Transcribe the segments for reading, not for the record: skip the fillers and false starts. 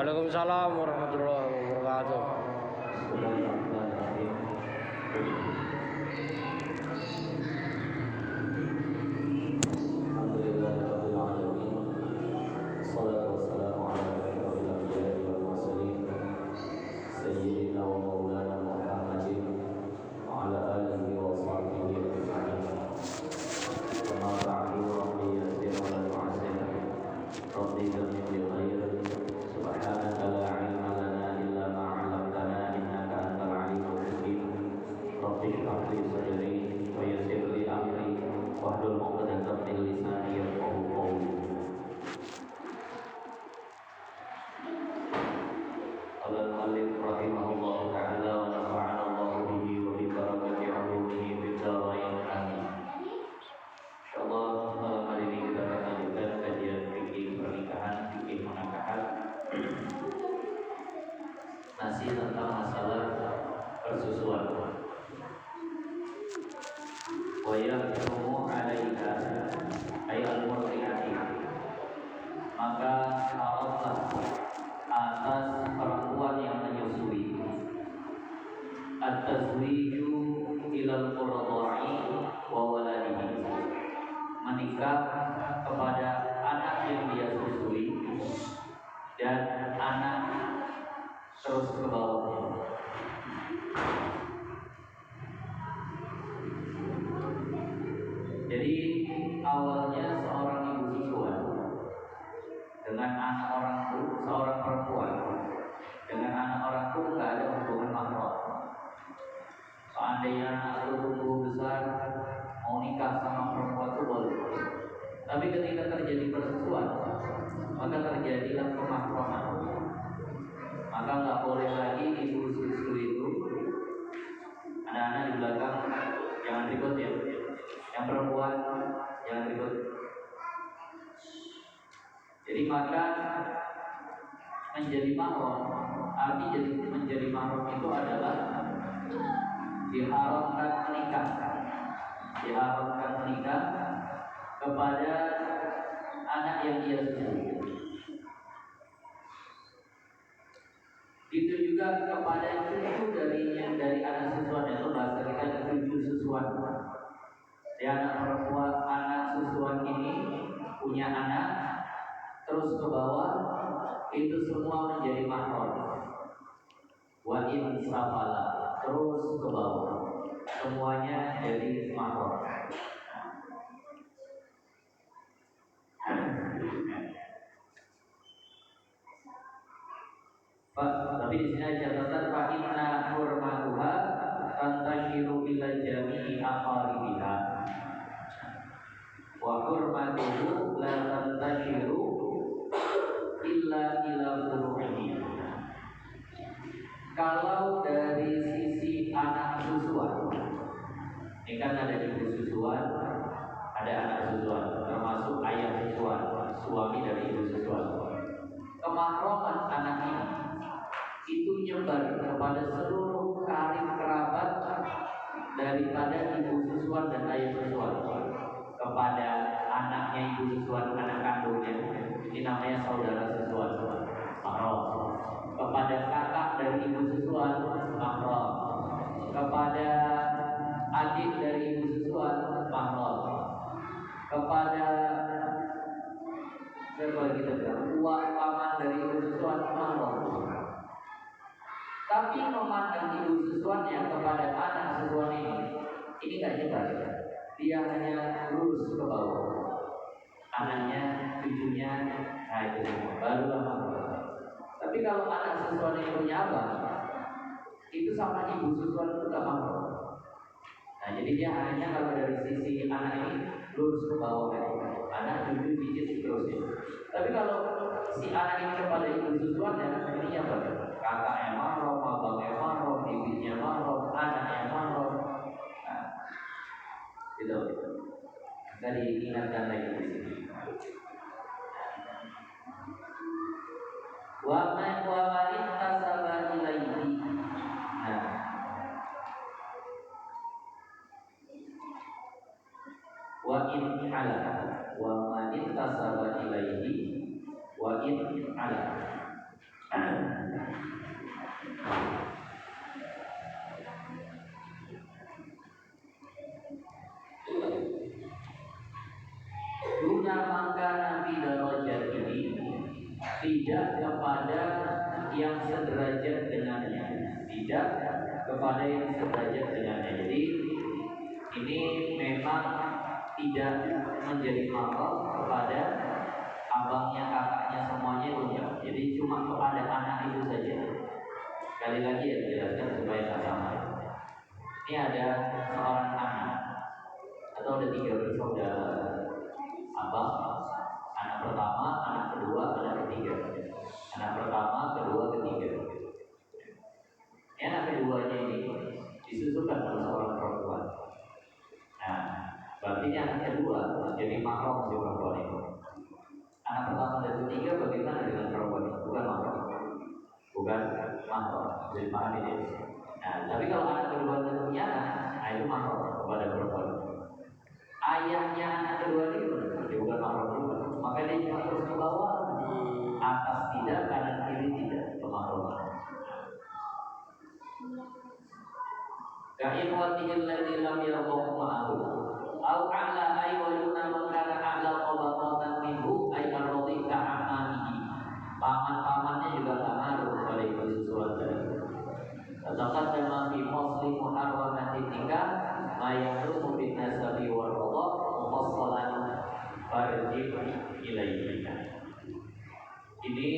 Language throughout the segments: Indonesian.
Waalaikumsalam warahmatullahi wabarakatuh. Alhamdulillahirabbil alamin. Wassalatu wassalamu ala asyrofil anbiya'i wal mursalin sayyidina wa maulana Muhammadin wa ala alihi wa sahbihi ajma'in. Amma ba'du, rabbi yassir wa la tu'assir. Rabbi zidni bil khair. Subhanaka la ilma lana illa ma 'allamtana innaka antal alimul hakim. Rabbi shrah li sadri wa yassir li amri wahlul 'uqdatam min lisani yafqahu qawli. Qala al-mu'allif rahimahullah ta'ala wa nafa'ana Allah bihi wa bi barakati 'ulumihi fid dharain amin. Insyaallah malam hari ini kita akan lanjutkan kajian fikih pernikahan, fikih menakahan. Masih tentang masalah persusuan. Wa yahrumu 'alaika ay al-murdi'ati. Maka haramlah atas perempuan yang menyusui at-tazwiju ilal qurra'i wa waladihi, menikah kepada anak yang dia susui dan anak terus ke bawahnya. Jadi awalnya seorang ibu susuan dengan anak orang tua, seorang perempuan dengan anak orang tua nggak ada hubungan mahram. Seandainya anak itu tumbuh besar mau nikah sama perempuan itu boleh. Tapi ketika terjadi persusuan, maka terjadilah kemahraman. Maka nggak boleh lagi ibu susu itu, anak-anak di belakang jangan ribut ya. Yang perempuan jangan ribut. Jadi maka menjadi mahram, arti jadi menjadi mahram itu adalah diharamkan menikah kepada anak yang dia susui. Itu juga kepada cucu dari anak susuan, itu bahasa kita cucu susuan. Di anak perempuan, anak susuan ini punya anak terus ke bawah, itu semua menjadi mahram. Wa in safala, terus ke bawah, semuanya jadi mahram. Tapi di sini ada catatan fa inna hurmatuha tantashiru ila jami'i aqaribiha wa hurmatuhu la tantashiru illa ila furu'ihi. Kalau dari sisi anak susuan, ini kan ada ibu susuan, ada anak susuan, termasuk ayah susuan, suami dari ibu susuan. Kemahraman anak ini itu nyebar kepada seluruh karib kerabat daripada ibu susuan dan ayah susuan. Kepada anaknya ibu susuan, anak kandungnya, ini namanya saudara susuan, mahram. Kepada kakak dari ibu susuan, mahram. Kepada adik dari ibu susuan, mahram. Kepada uak paman dari ibu susuan, mahram. Tapi memandang ibu susuannya kepada anak susuan ini nggak nyebar. Dia hanya lurus ke bawah. Anaknya, cucunya, nah itu barulah mahram. Tapi kalau anak susuan yang punya abang, itu sama ibu susuan itu nggak mahram. Nah jadi dia hanya kalau dari sisi anak ini lurus ke bawah kan, anak cucu cicit seterusnya. Tapi kalau si anak ini kepada ibu susuannya, ini apa? Kakaknya mahram, abangnya mahram, ibunya mahram, anaknya mahram. Nah, gitu. Kita diingatkan lagi di sini. Wa man tasaba ilaihi. Nah, wa in ala wa man tasaba ilaihi wa in ala. Guna maka Nabi darajat ini tidak kepada yang sederajat dengannya, tidak kepada yang sederajat dengannya. Jadi ini memang tidak menjadi makhluk kepada abangnya, kakaknya, semuanya enggak. Jadi cuma kepada anak itu saja. Sekali lagi ya dijelaskan supaya tak sama. Ini ada seorang anak atau ada 3 bersaudara. Abang, anak pertama, anak kedua, anak ketiga. Anak pertama, kedua, ketiga. Anak keduanya ini disusukan oleh seorang perempuan. Nah, berarti ini anak kedua jadi mahram si perempuan itu. Anak pertama dan ketiga bagaimana dengan perempuan itu? Bukan mahram. Bukan mahram. Jadi paham ini. Nah, tapi kalau anak kedua dan punya nah itu mahram kepada perempuan. Ayahnya anak kedua ini dia bukan mahram juga. Maka dia cuma terus ke bawah. Atas tidak, kanan kiri tidak. Kemahraman. Ka'ikhwatihil ladzi lam yarqahu ma'ahu au a'la ay wa yuna man kana a'la qabatan minhu ay ar-radhi ka'amanihi. Paman-pamannya juga tak ngaruh pada itu sesuatu. Taqaddama fi fasli muharramati nikah ma yahrumu bin nasabi wal radha mufassalan farji ilaihi. Ini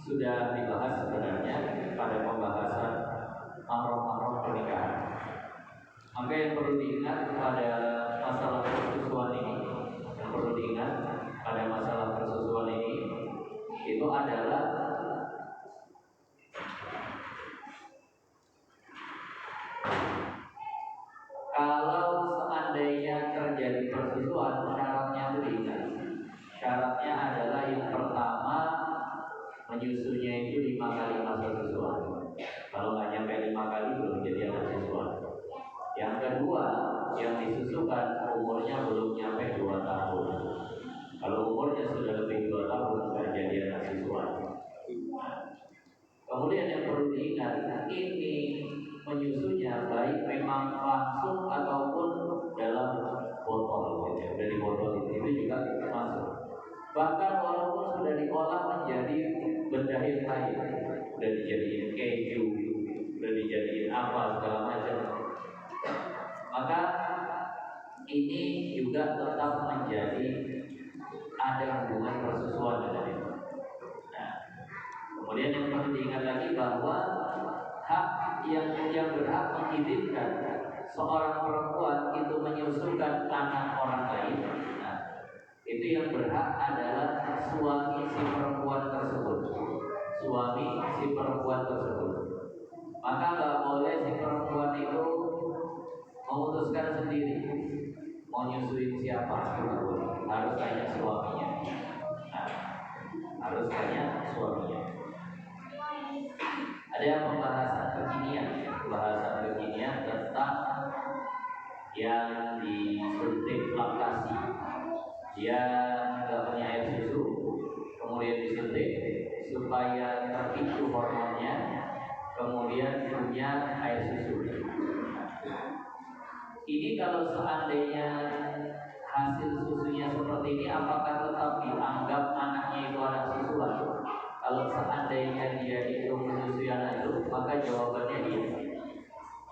sudah dibahas sebenarnya pada pembahasan mahram-mahram pernikahan. Maka yang perlu diingat pada masalah persusuan ini, yang perlu diingat pada masalah persusuan ini itu adalah kalau seandainya terjadi persusuan, syaratnya itu diingat. Syaratnya adalah yang pertama menyusunya itu 5 kali masa susuan. Kalau nggak nyampe 5 kali belum jadi anak siswa. Yang kedua, yang disusukan umurnya belum nyampe 2 tahun. Kalau umurnya sudah lebih 2 tahun nggak jadi anak siswa. Kemudian yang perlu diingat, ini menyusunya baik memang langsung ataupun dalam botol, ya. Udah di botol itu juga masuk. Bahkan walaupun sudah diolah menjadi benda yang lain, udah dijadiin keju, udah dijadiin apa segala macam, maka ini juga tetap menjadi ada hubungan persusuan dengan itu. Nah, kemudian yang perlu diingat lagi bahwa hak yang berhak mengizinkan seorang perempuan itu menyusukan anak orang lain, nah, itu yang berhak adalah suami si perempuan tersebut. Suami si perempuan tersebut. Maka nggak boleh si perempuan itu memutuskan sendiri mau nyusuin siapa, harus tanya suaminya. Nah, harus tanya suaminya. Ada pembahasan kekinian tentang yang disuntik laktasi. Dia nggak punya air susu, kemudian disuntik supaya terpicu hormonnya, kemudian punya air susu. Ini kalau seandainya hasil susunya seperti ini, apakah tetap dianggap anaknya itu anak susuan? Kalau seandainya dia itu menyusui anak itu, maka jawabannya iya.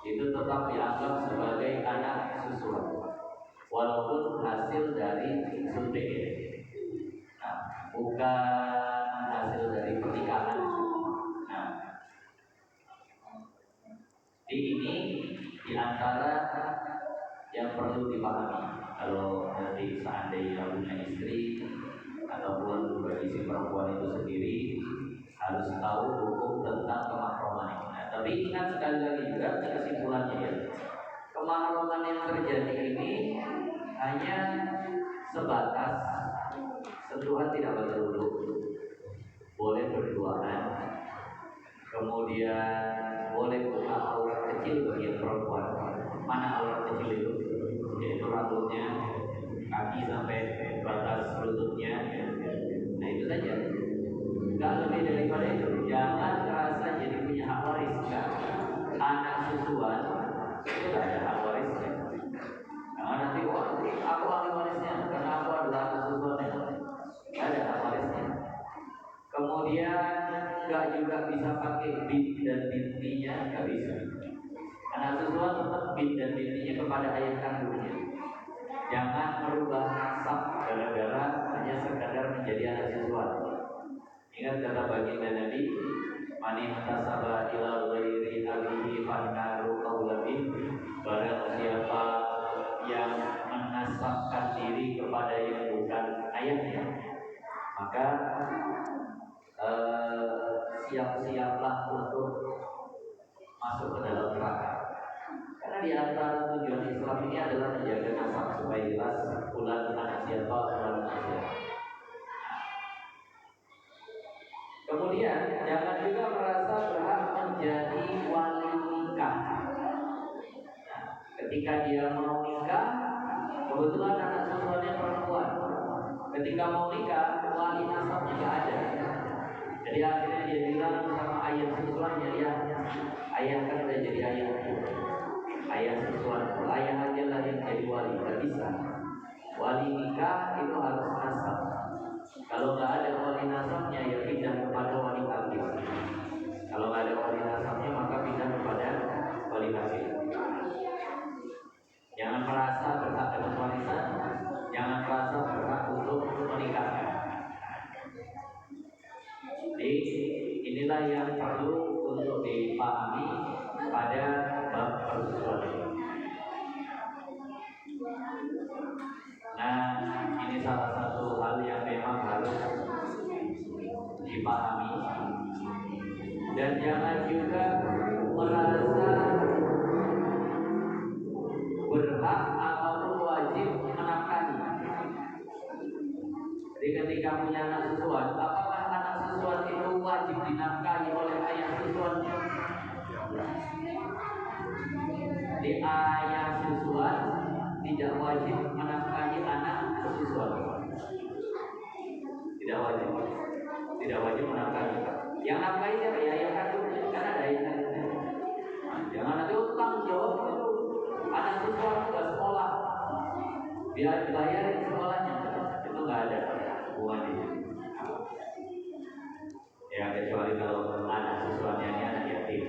Itu tetap dianggap sebagai anak susuan, walaupun hasil dari suntik ini. Nah, bukan hasil dari pernikahan. Nah, ini diantara yang perlu dipahami. Kalau nanti seandainya punya istri ataupun bagi si perempuan itu sendiri harus tahu hukum tentang kemahraman ini. Nah, tapi ingat sekali lagi juga kesimpulannya ya, kemahraman yang terjadi ini hanya sebatas sentuhan tidak betul, boleh berduaan, kemudian boleh buka aurat kecil bagi perempuan. Mana aurat kecil itu? Yaitu rambutnya, kaki sampai batas lututnya. Nah itu saja, nggak lebih daripada itu. jangan merasa jadi punya hak waris. Enggak. Anak susuan itu tidak ada hak warisnya. Jangan nanti aku ahli warisnya karena aku adalah anak susuannya. Tidak ada hak warisnya. Kemudian nggak juga bisa pakai bin dan bintinya, nggak bisa. Anak susuan tetap bin dan bintinya kepada ayah kandungnya. Jangan merubah nasab gara-gara hanya sekadar menjadi anak susuan. Ingat kata baginda Nabi, man intasaba ila ghairi abihi fannaru aulabi. Barang siapa yang menasabkan diri kepada yang bukan ayahnya, maka siap-siaplah untuk masuk ke dalam neraka. Karena di antara tujuan Islam ini adalah menjaga nasab supaya jelas fulan anak siapa, fulan anak siapa. Kemudian jangan juga merasa berhak menjadi wali nikah. Ketika dia mau nikah, kebetulan anak susuannya perempuan. Ketika mau nikah, wali nasabnya nggak ada. Jadi akhirnya dia bilang sama ayah susuannya, ya ayah kan udah jadi ayah. Ayah susuan, ayah aja lah yang jadi wali, nggak bisa. Wali nikah itu harus nasab. Kalau nggak ada wali nasabnya, ya pindah kepada wali hakim. Kalau nggak ada wali nasabnya, maka pindah kepada wali hakim. Jangan merasa berhak dengan warisan, jangan merasa berhak untuk menikahkan. Jadi inilah yang perlu untuk dipahami pada bab persusuan ini. Nah, ini salah satu hal yang memang harus dipahami. Dan jangan juga merasa berhak ataupun wajib menafkahi. Jadi ketika punya anak susuan, apakah anak susuan itu wajib dinafkahi oleh ayah susuannya? Di ayah susuan tidak wajib menafkahi anak susuan. Tidak wajib menafkahi. Yang nafkahi siapa? Ya ayah kandungnya, kan ada ayah kandungnya. Jangan nanti tanggung jawab itu anak susuan nggak sekolah, biar dibayarin sekolahnya, itu nggak ada hubungannya. Ya kecuali kalau anak susuannya ini anak yatim.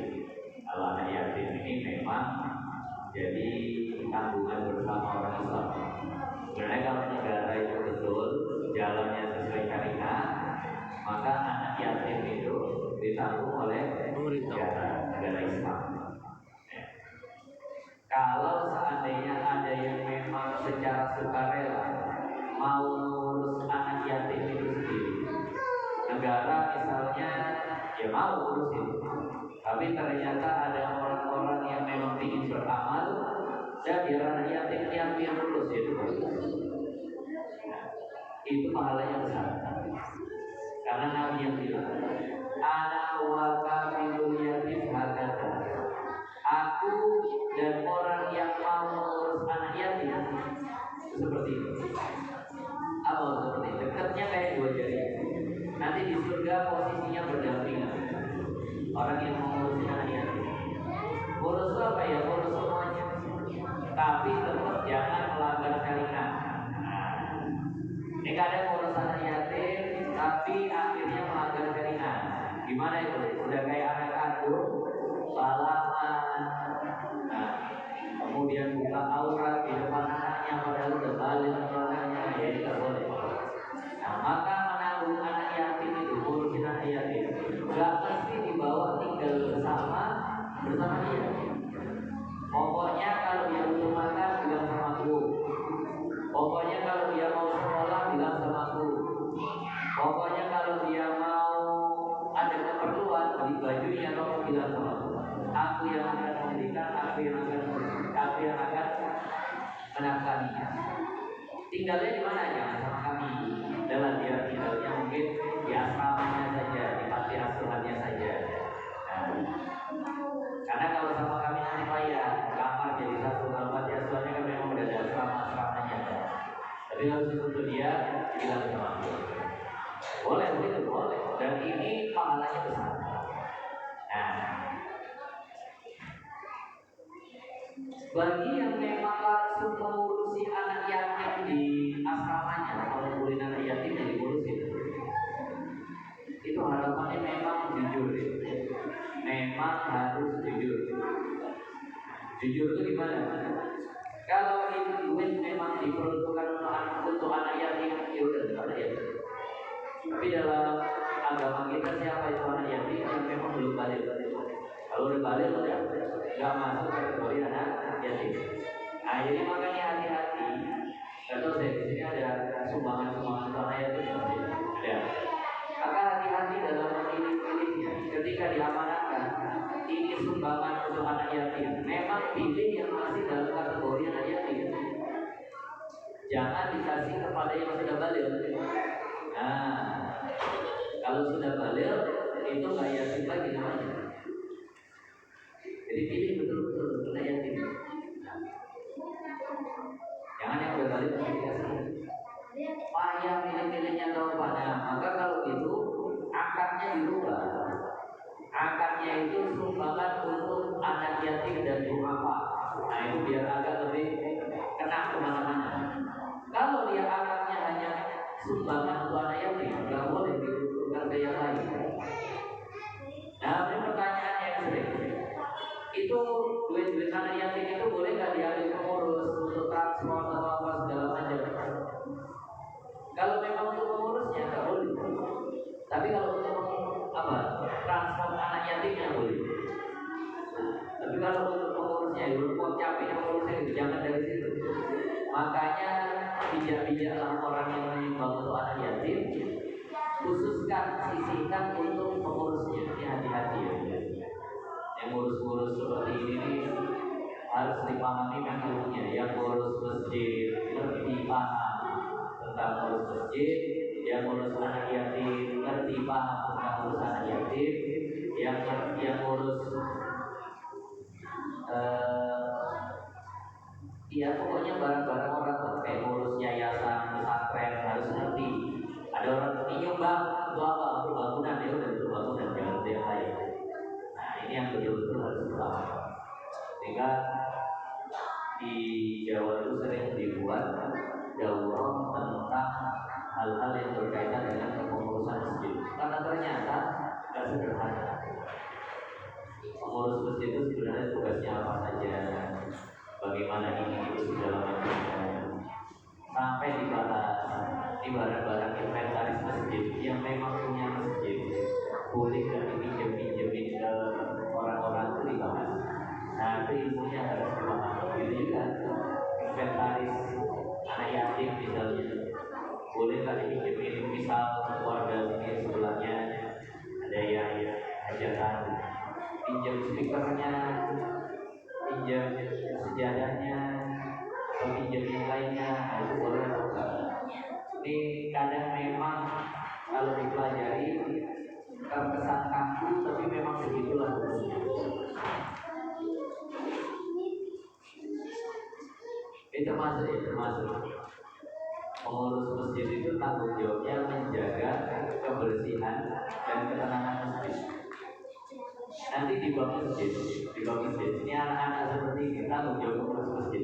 Kalau anak yatim ini memang jadi tanggungan bersama orang Islam. Sebenarnya kalau negara itu betul jalannya sesuai syariat, maka anak yatim itu ditanggung oleh negara Islam. Kalau seandainya ada yang memang secara sukarela mau ngurus anak yatim itu sendiri, negara misalnya ya mau urusin, tapi ternyata ada orang-orang yang memang ingin beramal dan biar anak yatim yang lulus itu, itu pahalanya besar. Karena Nabi yang bilang, ana wa kafilul yatim hakata. Aku dan orang yang mau mengurus anak yatim seperti itu. Apa seperti itu? Dekatnya kayak dua jari. Nanti di surga posisinya berdampingan. Orang yang mau mengurus anak yatim. Urus apa ya? Urus semuanya. Tapi tetap jangan melanggar syariat. Ini kadang urus anak yatim, tapi akhirnya melanggar syariat. Gimana itu? Udah kayak anak kandung, salaman, kemudian buka aurat di depan anaknya padahal udah balik anaknya, ya tidak boleh. Nah, maka menanggung anak yatim itu, ngurusin anak yatim, gak mesti dibawa tinggal bersama dia. Pokoknya kalau dia butuh makan bilang sama aku. Pokoknya kalau dia mau sekolah bilang sama aku. Pokoknya kalau dia mau ada keperluan beli bajunya atau bilang sama aku. Aku yang akan memberikan, aku yang akan menafkahinya. Tinggalnya di mana? Jangan sama kami. Adalah dia tinggalnya mungkin di asramanya saja, di panti asuhannya saja. Karena kalau sama kami nanti payah, kamar jadi satu, kalau panti asuhannya kan memang udah ada asrama-asramanya. Tapi harus itu dia bilang sama aku. Boleh begitu, boleh. Dan ini pahalanya besar. Bagi yang memang langsung mengurusi anak yatim di asramanya atau ngurusin anak yatim yang diurusin, itu harapannya memang jujur, memang harus jujur. Jujur itu gimana? Kalau itu duit memang diperuntukkan untuk anak yatim, ya udah anak yatim. Tapi dalam agama kita siapa itu anak yatim yang memang belum balik? Kalau udah balik udah nggak masuk kategori anak yatim. Nah, jadi makanya hati-hati. Kalau saya di sini ada sumbangan-sumbangan untuk anak yatim ada. Maka hati-hati dalam memilih-pilihnya. Ketika diamanatkan, ini sumbangan untuk anak yatim. Memang pilih yang masih dalam kategori anak yatim. Jangan dikasih kepada yang sudah balik. Nah, kalau sudah balik itu nggak yatim lagi namanya. Jadi pilih betul-betul anak yatim. Jangan yang udah balik masih dikasih. Payah pilih-pilihnya tahu pada. Maka kalau gitu akarnya dirubah. Akarnya itu sumbangan untuk anak yatim dan duafa. Nah itu biar agak lebih kena kemana-mana. Kalau dia akarnya hanya sumbangan untuk anak yatim, nggak boleh diusulkan ke yang lain. Nah ini pertanyaan yang sering. Itu duit-duit anak yatim itu boleh nggak diambil pengurus untuk transport atau apa segala macam? Kalau memang untuk pengurusnya nggak boleh. Tapi kalau untuk apa transport anak yatimnya boleh. Tapi kalau untuk pengurusnya, untuk capeknya pengurusnya itu jangan dari situ. Makanya bijak-bijaklah orang yang menyumbang untuk anak yatim, khususkan sisihkan untuk pengurusnya. Ini hati-hati ya. Yang ngurus-ngurus seperti ini harus dipahami ilmunya. Yang ngurus masjid ngerti paham tentang ngurus masjid, yang ngurus anak yatim ngerti paham tentang ngurus anak yatim, yang ngurus ya pokoknya barang-barang orang kayak ngurus yayasan, pesantren harus ngerti. Ada orang nyumbang untuk apa? Untuk bangunan, ya udah untuk bangunan, jangan untuk yang lain. Nah ini yang betul-betul harus dipahami. Sehingga di Jawa itu sering dibuat daurah tentang hal-hal yang berkaitan dengan kepengurusan masjid. Karena ternyata nggak sederhana. Pengurus masjid itu sebenarnya tugasnya apa saja, bagaimana ini itu segala macamnya, sampai dibahas di barang-barang inventaris masjid yang memang punya masjid boleh nggak dipinjam-pinjamin ke orang-orang itu dibahas. Nah itu ilmunya harus dipahami. Gitu juga inventaris anak yatim misalnya boleh nggak dipinjamin, misal keluarga ini sebelahnya ada yang hajatan, pinjam speakernya, pinjam sejadahnya, atau pinjam yang lainnya, itu boleh atau enggak. Ini kadang memang kalau dipelajari terkesan kaku, tapi memang begitulah hukumnya. Ini termasuk pengurus masjid itu tanggung jawabnya menjaga kebersihan dan ketenangan masjid. Nanti di bawah masjid, ini anak-anak seperti ini tanggung jawab pengurus masjid.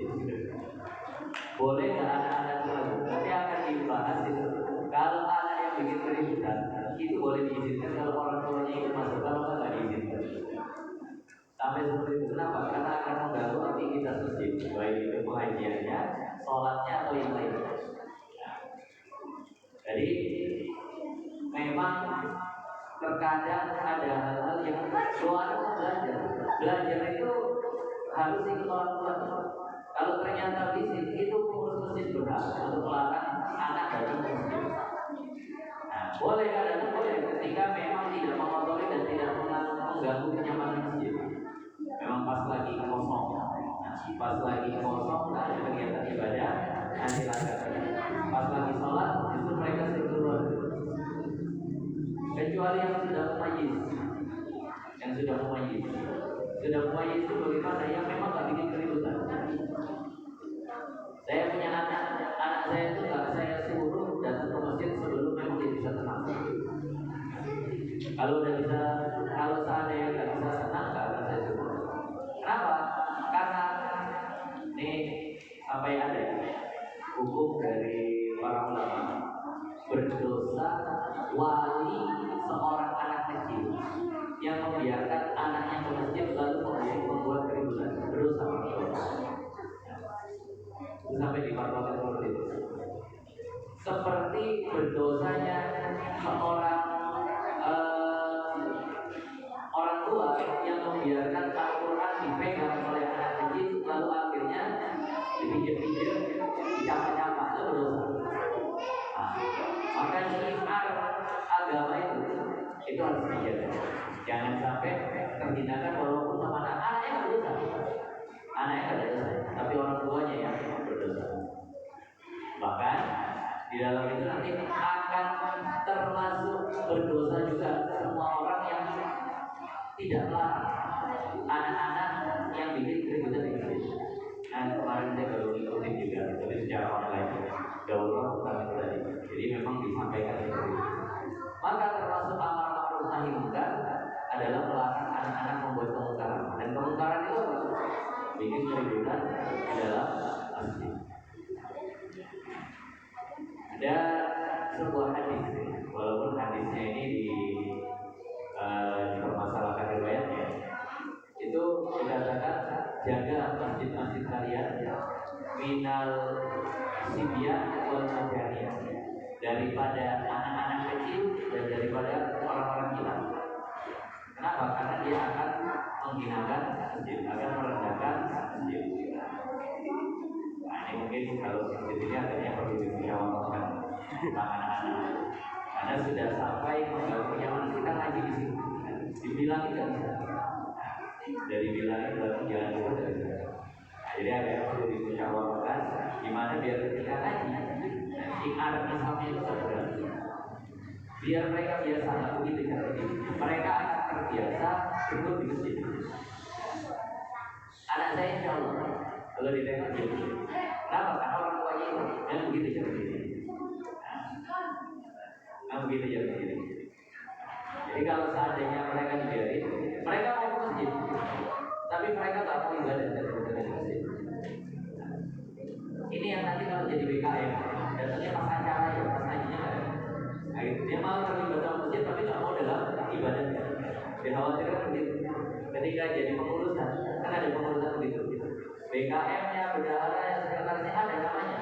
Boleh nggak anak-anak itu lagu? Nanti akan dibahas itu. Kalau anak yang bikin keributan, itu boleh diizinkan kalau orang tuanya ikut masuk. Kalau nggak diizinkan. Sampai seperti itu. Kenapa? Karena akan mengganggu aktivitas masjid, baik itu pengajiannya, sholatnya atau yang lainnya. Jadi memang terkadang ada hal-hal yang luar belajar. Belajar itu harus ikut orang tua. Kalau ternyata bisnis itu pengurus masjid berhak untuk melarang anak datang ke masjid. Nah, boleh kadang boleh ketika memang tidak mengotori dan tidak mengganggu kenyamanan masjid. Memang pas lagi kosong, pas lagi kosong nggak ada kegiatan ibadah, nanti pas lagi sholat justru mereka sudah keluar. Kecuali yang sudah mumayyiz, sudah mumayyiz itu bagaimana? Yang memang nggak bikin keributan. Saya punya anak saya itu nggak saya suruh datang ke masjid sebelum memang dia bisa tenang. Kalau seandainya nggak bisa tenang, nggak akan saya suruh. Kenapa? Karena sampai ada hukum dari para ulama, berdosa wali seorang anak kecil yang membiarkan anaknya ke masjid lalu membuat keributan, berdosa. Itu sampai difatwakan seperti itu. Seperti berdosanya seorang orang tua yang membiarkan Al-Quran dipegang oleh anak kecil lalu akhirnya dipinjam-pinjam, dicapa-capa, itu berdosa. Nah, maka syiar agama itu harus dijaga. Jangan sampai terhinakan walaupun sama anaknya nggak berdosa, anaknya nggak berdosa, tapi orang tuanya yang berdosa. Bahkan di dalam itu nanti akan termasuk berdosa juga semua orang yang tidak melarang anak-anak yang bikin keributan di masjid. Nah, kemarin saya baru ikutin juga, tapi secara online. Daurah tentang itu tadi. Jadi memang disampaikan seperti itu. Maka termasuk amar ma'ruf nahi munkar adalah melarang anak-anak membuat kemungkaran. Dan kemungkaran itu apa? Bikin keributan di dalam masjid. Ada sebuah hadis, walaupun hadisnya ini dipermasalahkan riwayatnya, itu dikatakan jaga masjid-masjid kalian minal sibyan wal majaniyah, daripada anak-anak kecil dan daripada orang-orang gila. Kenapa? Karena dia akan menghinakan masjid, akan merendahkan masjid. Nah, ini mungkin kalau masjid ini akhirnya perlu dimusyawarahkan tentang anak-anak, karena sudah sampai mengganggu nyaman kita ngaji di sini. Dibilang tidak bisa. Dari bilangnya berarti jangan lupa dari sana. Nah, jadi ada yang perlu dimusyawarahkan gimana biar ketika ngaji syiar Islamnya itu terberani. Biar mereka biasa nggak begitu cara ini. Mereka akan terbiasa duduk di masjid. Anak saya insya Allah kalau ditengok jadi. Kenapa? Karena orang tuanya itu yang begitu cara ini. Nah, begitu cara ini. Jadi kalau seandainya mereka dibiarin, mereka mau ke masjid, tapi mereka tak mau ibadah dari masjid. Ini yang nanti kalau jadi BKM, datangnya pas acara ya, pas ngajinya nggak ada. Nah, dia mau terlibat dalam masjid, tapi nggak mau dalam ibadahnya. Dikhawatirkan begitu. Ketika jadi pengurusan, kan ada pengurusan begitu. BKM-nya, bendaharanya, sekretarisnya ada namanya.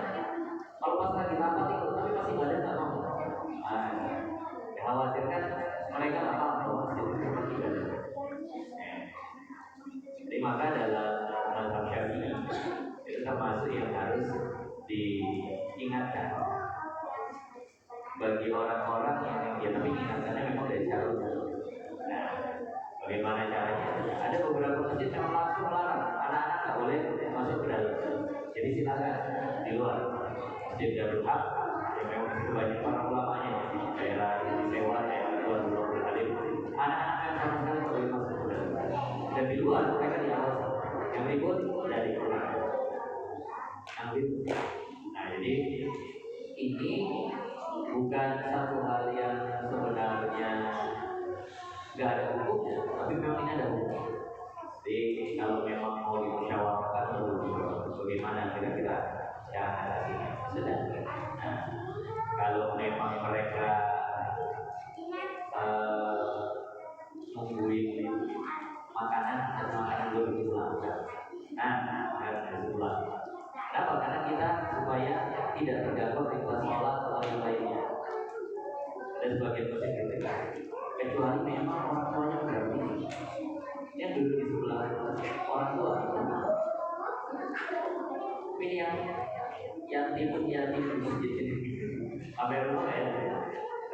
Kalau pas lagi rapat ikut, tapi pas ibadah nggak mau. Nah, dikhawatirkan mereka nggak paham bahwa masjid itu seperti ibadah. Jadi maka dalam mazhab Syafi'i itu termasuk yang harus diingatkan bagi orang-orang yang ya tapi ingatkannya memang dari jauh. Nah, bagaimana caranya? Ada beberapa masjid yang langsung melarang anak-anak nggak boleh masuk ke dalam. Jadi silakan di luar. Masjid Darul Haq yang memang itu banyak para ulamanya di daerah di sewa daerah luar Alim. Anak-anak yang sama sekali nggak boleh masuk ke dalam. Dan di luar mereka diawasi. Yang ribut dari luar. Nah, jadi ini bukan satu hal yang sebenarnya nggak ada hukumnya, tapi memang ini ada hukum. Jadi kalau memang mau dimusyawarahkan bagaimana kira-kira cara atasinya sudah. Nah, kalau memang mereka nungguin makanan dan makanan belum dipulang, harus dipulang. Kenapa? Karena kita supaya tidak terganggu ritual sholat atau yang lainnya. Ada sebagian musik ketika kecuali memang orang tuanya berarti yang duduk di sebelah orang tua. Ini yang tipe di masjid ini. Sampai rumah ya.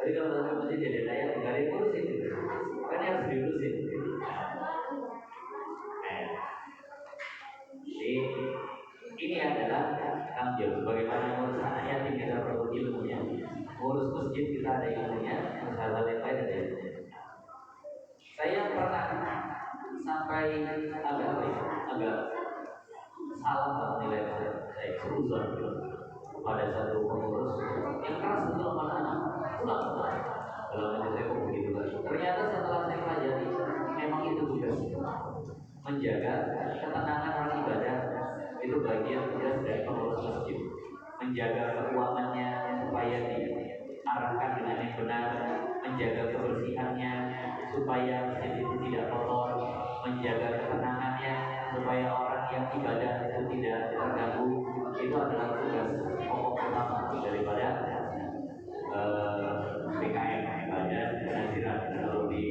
Tapi kalau dalam masjid jadi saya nggak ada yang ngurusin. Kan harus diurusin. Jadi ini adalah tanggung jawab. Bagaimana ngurus anak yatim kita perlu ilmunya. Ngurus masjid kita ada ilmunya. Hal-hal yang lain ada ilmunya. Saya pernah sampai agak salah menilai saya beruzon pada satu pengurus yang keras betul sama anak. Pulang dalam hati saya kok begitu kan. Ternyata setelah saya pelajari memang itu tugas menjaga ketenangan orang ibadah. Itu bagian tugas dari pengurus menjaga keuangannya supaya diarahkan dengan yang benar, menjaga kebersihannya supaya masjid itu tidak kotor, menjaga ketenangannya supaya orang yang ibadah itu tidak terganggu. Itu adalah tugas pokok utama daripada BKM, Badan Penasiran, kalau di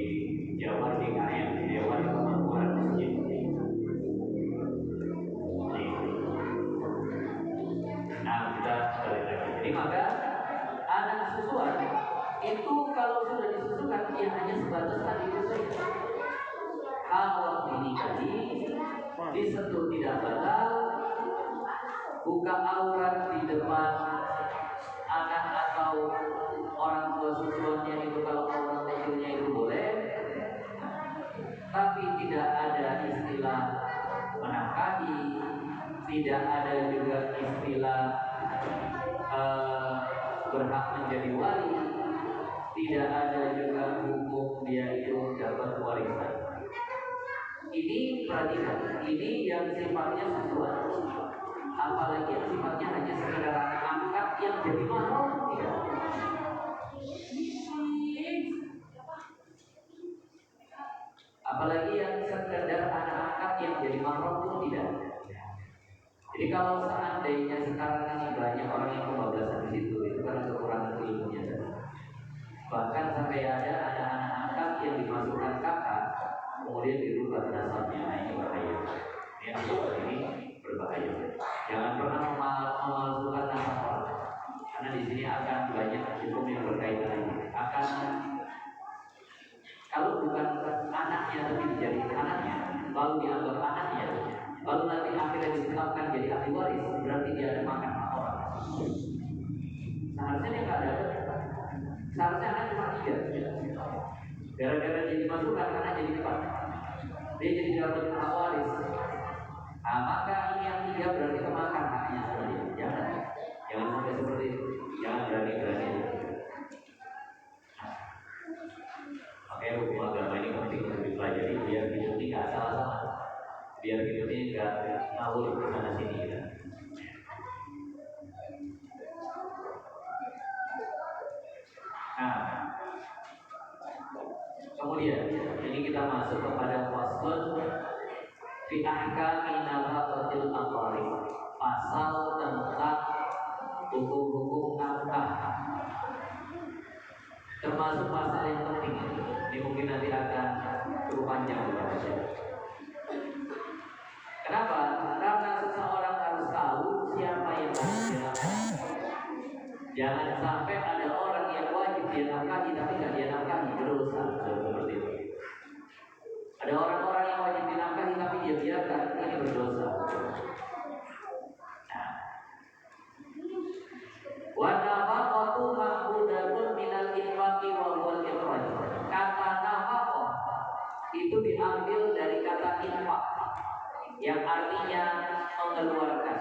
Jawa DKM, Dewan Kemakmuran Masjid. Nah, kita balik lagi. Jadi maka anak susuan itu kalau sudah disusukan dia hanya sebatas tadi itu saja. Kalau dinikahi, disentuh tidak batal, buka aurat di depan anak atau orang tua susuannya itu kalau aurat kecilnya itu boleh, tapi tidak ada istilah menafkahi, tidak ada juga istilah berhak menjadi wali, tidak ada juga hukum dia itu dapat warisan. Ini perhatikan, ini yang sifatnya susuan. Apalagi yang sifatnya hanya sekedar angkat yang jadi mahram, tidak. Apalagi yang sekedar anak angkat yang jadi mahram pun tidak. Jadi kalau seandainya sekarang ini banyak orang yang kebablasan di situ, itu karena kekurangan ilmunya. Bahkan sampai ada anak-anak angkat yang dimasukkan kakak, kemudian dirubah nasabnya. Nah, ini bahaya. Yang seperti ini berbahaya. Jangan pernah memalsukan nasab orang, karena di sini akan banyak hukum yang berkaitan ini. Akan kalau bukan anaknya tapi dijadikan anaknya, lalu dianggap anaknya, lalu nanti akhirnya ditetapkan jadi ahli waris, berarti dia ada makan hak orang. Seharusnya dia nggak ada. Seharusnya anak cuma 3. Gara-gara dia dimasukkan anak jadi 4. Dia jadi dapat hak waris. Nah, maka ini yang 3 berarti kemakan haknya sama dia. Jangan sampai seperti itu. Jangan berani-berani. Makanya hukum agama ini penting untuk dipelajari biar hidup ini nggak salah-salah, biar hidup ini nggak ngawur ke sana sini. Gitu. Nah, kemudian ini kita masuk kepada faslun fi ahkami nafaqatil aqarib, pasal tentang hukum-hukum nafkah. Termasuk pasal yang penting ini mungkin nanti akan cukup panjang dibahasnya. Kenapa? Karena seseorang harus tahu siapa yang harus dinafkahi. Jangan sampai ada orang yang wajib dinafkahi tapi nggak dinafkahi, berdosa seperti itu. Ada orang-orang yang wajib dinafkahi tapi dia biarkan, ini berdosa. Wa nafaqatu ma'budatun minal infaqi wa huwal ikhraj. Kata nafaqah itu diambil dari kata infaq yang artinya mengeluarkan.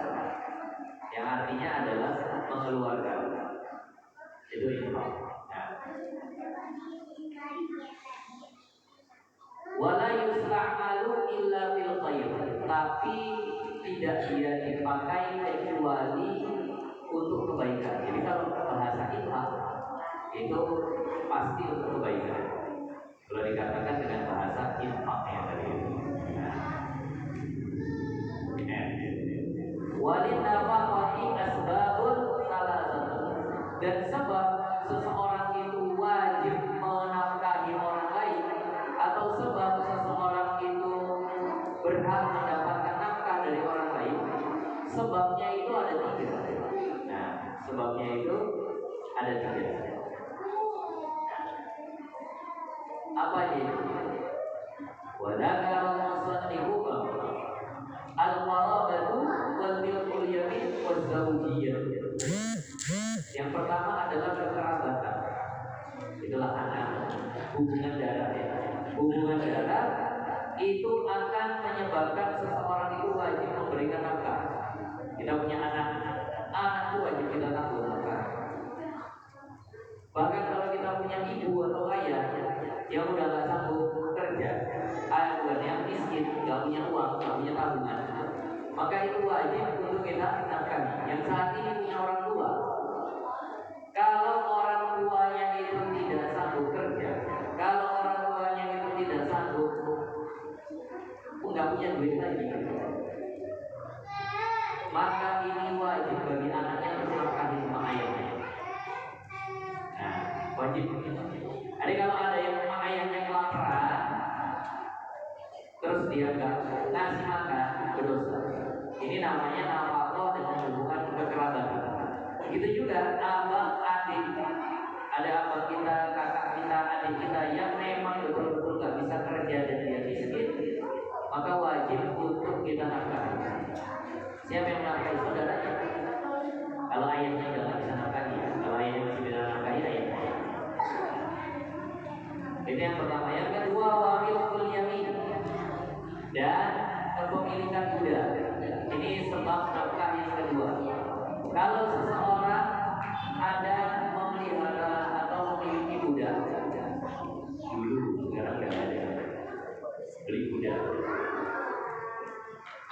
Yang artinya adalah mengeluarkan. Itu infaq. Wala yusta'malu illa fil khair. Tapi tidak dia dipakai kecuali untuk kebaikan. Jadi kalau bahasa infak itu pasti untuk kebaikan. Kalau dikatakan dengan bahasa infak yang tadi itu. Walin nafaqati asbabun salasatun. Dan sebab seseorang itu wajib menafkahi orang lain atau sebab seseorang itu berhak mendapatkan nafkah dari orang lain, sebabnya itu ada 3. Nah, sebabnya itu ada 3. Apa itu? Wa dzakara al-musannifu al-qarabatu wal milkul yamin waz zawjiyyah. Yang pertama adalah kekerabatan. Itulah anak, hubungan darah ya. Hubungan darah itu akan menyebabkan seseorang itu wajib memberikan nafkah. Kita punya anak itu wajib kita tanggung nafkah. Bahkan kalau kita punya ibu atau ayah yang udah nggak sanggup kerja, yang miskin, nggak punya uang, nggak punya tabungan, maka itu wajib untuk kita nafkahi. Yang saat ini punya orang tua, kalau orang tuanya itu tidak sanggup kerja, kalau orang tuanya itu tidak sanggup, nggak punya duit lagi, maka ini wajib bagi anaknya untuk menafkahi sama ayahnya. Nah, wajib. Jadi kalau ada yang sama ayahnya kelaparan, terus dia nggak ngasih makan, berdosa. Ini namanya nafkah dengan hubungan kekerabatan. Begitu juga abang adik, ada abang kita, kakak kita, adik kita yang memang betul-betul nggak bisa kerja dan dia miskin, maka wajib untuk kita nafkahi. Siapa yang menafkahi? Saudaranya. Kalau ayahnya udah nggak bisa nafkahi, kalau ayahnya masih bisa nafkahi, ayahnya. Itu yang pertama. Yang kedua, wamilkul yamin dan kepemilikan budak. Ini sebab nafkah yang kedua. Kalau seseorang ada memelihara atau memiliki budak, dulu sekarang nggak ada, beli budak.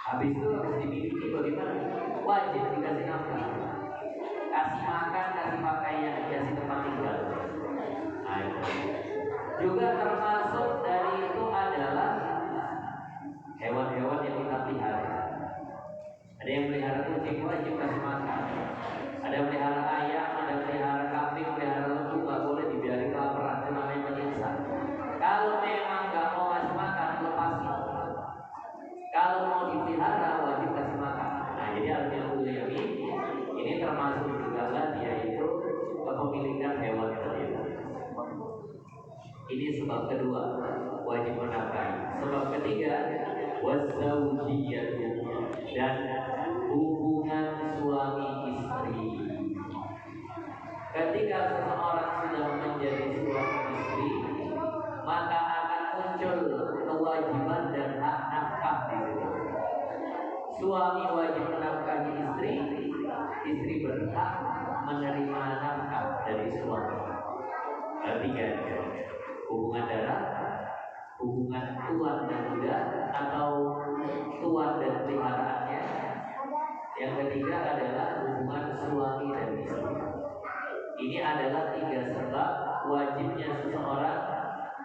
Habis itu harus dimiliki bagaimana? Wajib dikasih nafkah, kasih makan, kasih pakaian, kasih tempat tinggal. Nah, itu. Juga termasuk dari itu adalah hewan-hewan yang kita pelihara. Ada yang pelihara kucing, wajib kasih makan. Ada yang pelihara ayam, ada yang pelihara kambing, pelihara lembu, nggak boleh dibiarin kelaparan, itu namanya menyiksa. Kalau memang nggak mau kasih makan, lepasin. Kalau mau dipelihara, wajib kasih makan. Nah, jadi al-milkul yamin ini termasuk juga yaitu kepemilikan hewan tadi. Ini sebab kedua, wajib menafkahi. Sebab ketiga, wazawjiyah dan hubungan suami istri. Ketika seseorang sudah menjadi suami istri, maka akan muncul kewajiban dan hak nafkah di situ. Suami wajib menafkahi istri, istri berhak menerima nafkah dari suami. Tiga, hubungan darah, hubungan tuan dan budak atau tuan dan peliharaannya. Yang ketiga adalah hubungan suami dan istri. Ini adalah tiga sebab wajibnya seseorang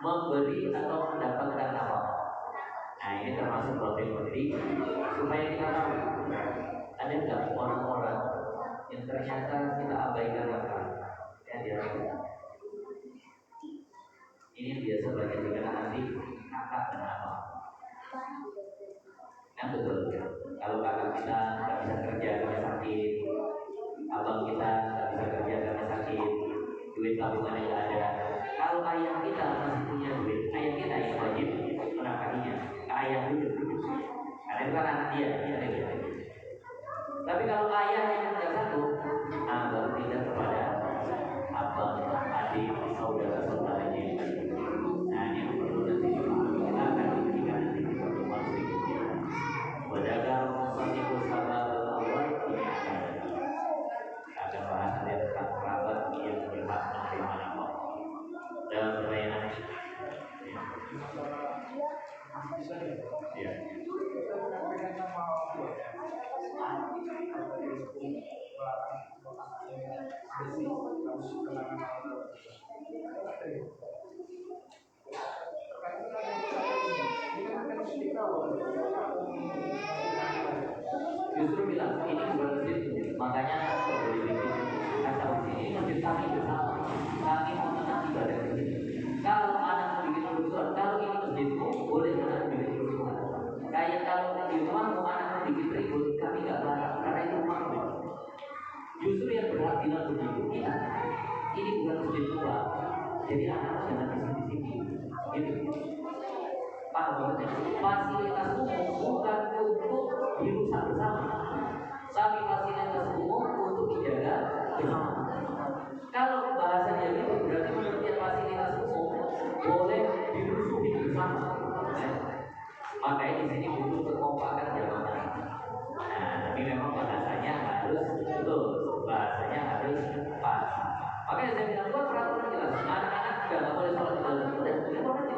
memberi atau mendapatkan nafkah. Nah, ini termasuk penting supaya kita tahu ada nggak orang-orang yang ternyata kita abaikan nafkah. Ya, dia. Ini biasa banyak dikenal nanti kakak dan abang. Kan betul. Kalau kakak kita nggak bisa kerja karena sakit, abang kita nggak bisa kerja karena sakit, duit tabungannya nggak ada. Kalau ayah kita masih punya duit, ayah kita yang wajib menafkahinya. Ke ayah dulu. Karena itu kan anak dia. Tapi kalau ayah yang nggak sanggup, baru pindah kepada abang, adik, saudara-saudaranya. Nah, ini perlu nanti kita akan diberikan nanti di pertemuan berikutnya. Berdagang musaniku sabar awal ini akan bahas tentang kerabat yang berhak menerima nafkah dalam perayaan. Ya. Justru bilang ini bukan masjid, makanya boleh bikin kacau sini. Ini masjid kami bersama. Kami mau tenang ibadah di sini. Kalau anak mau bikin kerusuhan, kalau ini masjidmu boleh anak bikin kerusuhan. Kayak kalau di rumah mau anak mau bikin ribut, kami nggak larang karena itu rumahmu. Justru yang berhak bilang begitu kita. Ini bukan masjid tua, jadi anak jangan di sini. Gitu. Pak, fasilitas umum bukan untuk dirusak bersama, tapi fasilitas umum untuk dijaga bersama. Kalau bahasanya itu berarti pengertian fasilitas umum boleh dirusuhi bersama. Makanya di sini butuh kekompakan jamaah. Nah, tapi memang bahasanya harus betul, bahasanya harus pas. Makanya saya bilang buat peraturan jelas. Anak-anak juga nggak boleh sholat di dalam, udah keluar aja.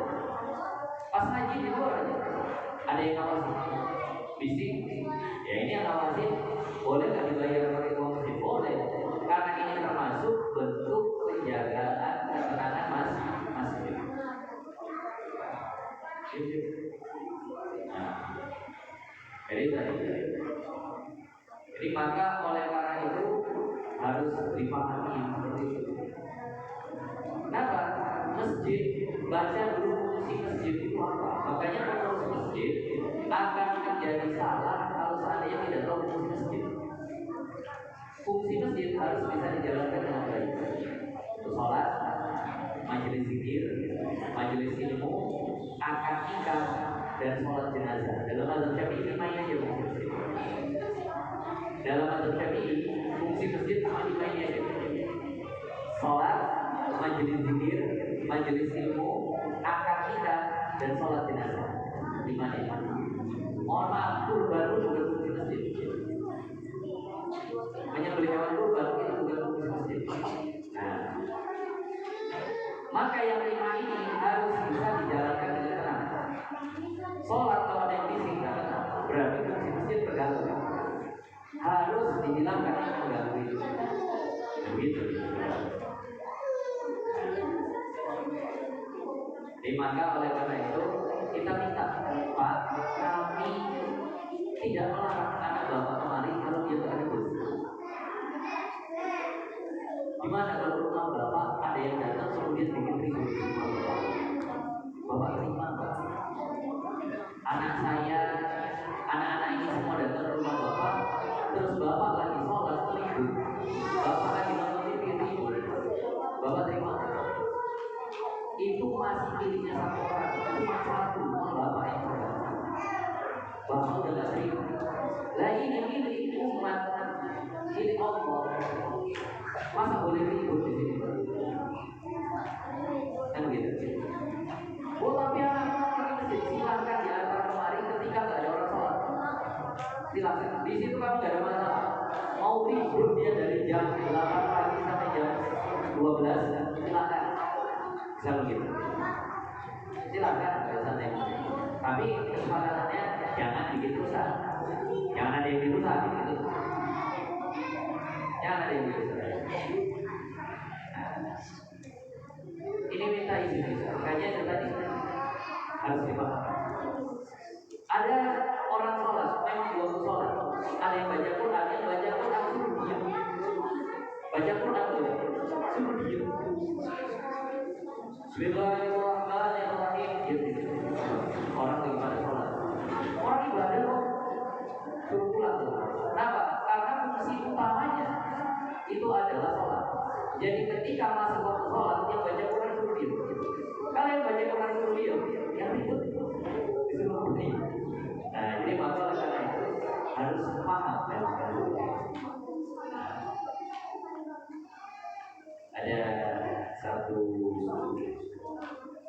Pas ngaji di luar aja. Ada yang ngawasin, bising. Ya ini yang ngawasin Jadi maka oleh karena itu harus dipahami seperti itu. Kenapa? Masjid, baca dulu fungsi masjid itu apa. Makanya pengurus masjid akan menjadi salah kalau seandainya tidak tahu fungsi masjid. Fungsi masjid harus bisa dijalankan dengan baik. Sholat, majelis zikir, majelis ilmu, akad nikah, dan sholat jenazah. Dalam mazhab Syafi'i ini main aja fungsi masjid. Dalam mazhab Syafi'i fungsi masjid cuma main aja. Sholat, majelis zikir, majelis ilmu, akad nikah, dan sholat jenazah. Lima ini. Mohon maaf, kurban itu bukan fungsi masjid. Menyembelih hewan kurban itu bukan fungsi masjid. Nah, maka yang lima ini harus bisa dijalankan dengan tenang. Sholat kalau ada yang bising berarti fungsi masjid terganggu. Harus dihilangkan yang mengganggu itu. Begitu. Jadi maka oleh karena itu kita minta, Pak, kami tidak melarang anak bapak kemari kalau dia tak ada dosa. Gimana kalau rumah bapak ada yang datang kemudian bikin ribut di rumah bapak? Bapak terima Pak? Anak saya, anak-anak ini semua datang ke rumah bapak, terus bapak lagi sholat ribut, bapak lagi nonton TV ribut, bapak terima? Itu masih pilihnya satu orang, cuma satu, bapak yang berdosa. Bapak udah gak terima. Lah ini milik umat, milik Allah. Masa boleh ribut di sini? Kan gitu. Oh tapi anak-anak pergi masjid, silahkan di antara kemarin ketika gak ada orang sholat. Silahkan. Di situ kami gak ada masalah. Mau ribut dia dari jam 8 pagi sampai jam 12, silahkan. Bisa begitu. Silakan santai. Tapi kesepakatannya jangan bikin rusak. Jangan ada yang dirusak gitu. Jangan ada yang dirusak. Nah, ini minta izin. Makanya itu tadi harus dipahami. Ada orang sholat, memang dua sholat. Ada yang baca Quran, yang baca Quran suruh diam. Baca Quran tuh suruh diam. Bismillahirrahmanirrahim. Orang lagi pada sholat. Orang ibadah kok suruh pulang. Kenapa? Karena fungsi utamanya itu adalah sholat. Jadi ketika masuk waktu sholat, yang baca Quran suruh diam. Kalau yang baca Quran suruh diam, yang ribut disuruh berhenti. Nah, jadi maka oleh karena itu harus paham memang. Ada satu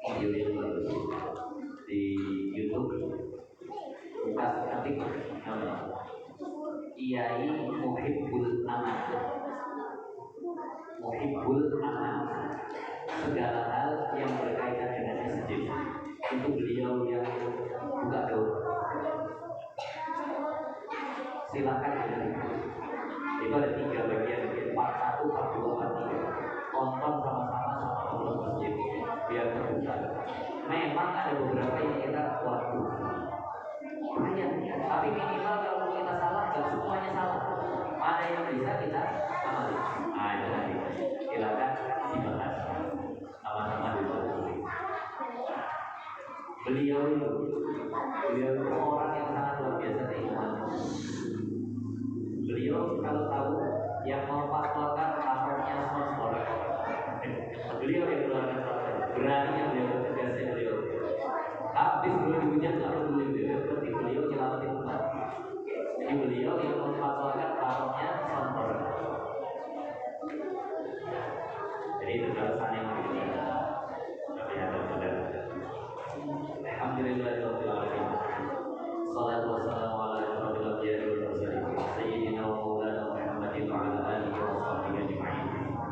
video yang bagus di YouTube, buka ketik nama Kiai Muhibbul Aman. Muhibbul Aman, segala hal yang berkaitan dengan masjid itu beliau yang buka doa. Silakan itu ada 3 bagian, part 1, part 2, part 3. Tonton sama-sama sama pengurus masjid biar terbuka. Memang ada beberapa yang kita waduh lumayan, tapi minimal kalau kita salah nggak semuanya salah. Ada yang bisa kita amali. Nah itu nanti silakan dibahas sama-sama dulu. Beliau itu orang yang sangat luar biasa keimanan. Beliau kalau tahu yang memfatwakan haramnya sponsor, beliau yang keluarkan fatwa. Beraninya beliau, tegasnya beliau. Habis beliau dihujat nggak peduli beliau, berarti beliau nyelamatin umat. Jadi beliau yang memfatwakan haramnya sponsor. Jadi itu alasan yang berbeda. Tapi ada saudara. Alhamdulillahirabbil alamin. Shallallahu wassalamu ala asyrofil anbiya'i wal mursalin sayyidina wa maulana Muhammadin wa ala alihi wa sahbihi ajma'in.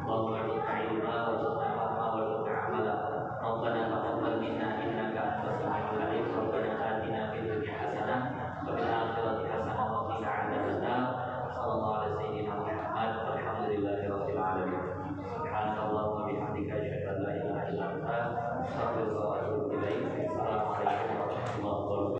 Allahumma arzuqna ilma warzuqna fahma warzuqna amala. Rabbana taqabbal minna innaka antas samiul alim. Rabbana atina fid dunya hasanah wa fil akhirati hasanah wa qina adzabannar. Sallallahu alaihi sayyidina Muhammad walhamdulillahirabbil alamin. Subhanallahumma bihamdika asyhadu an la ilaha illa anta astaghfiruka wa atubu ilaik. Assalamualaikum warahmatullahi wabarakatuh.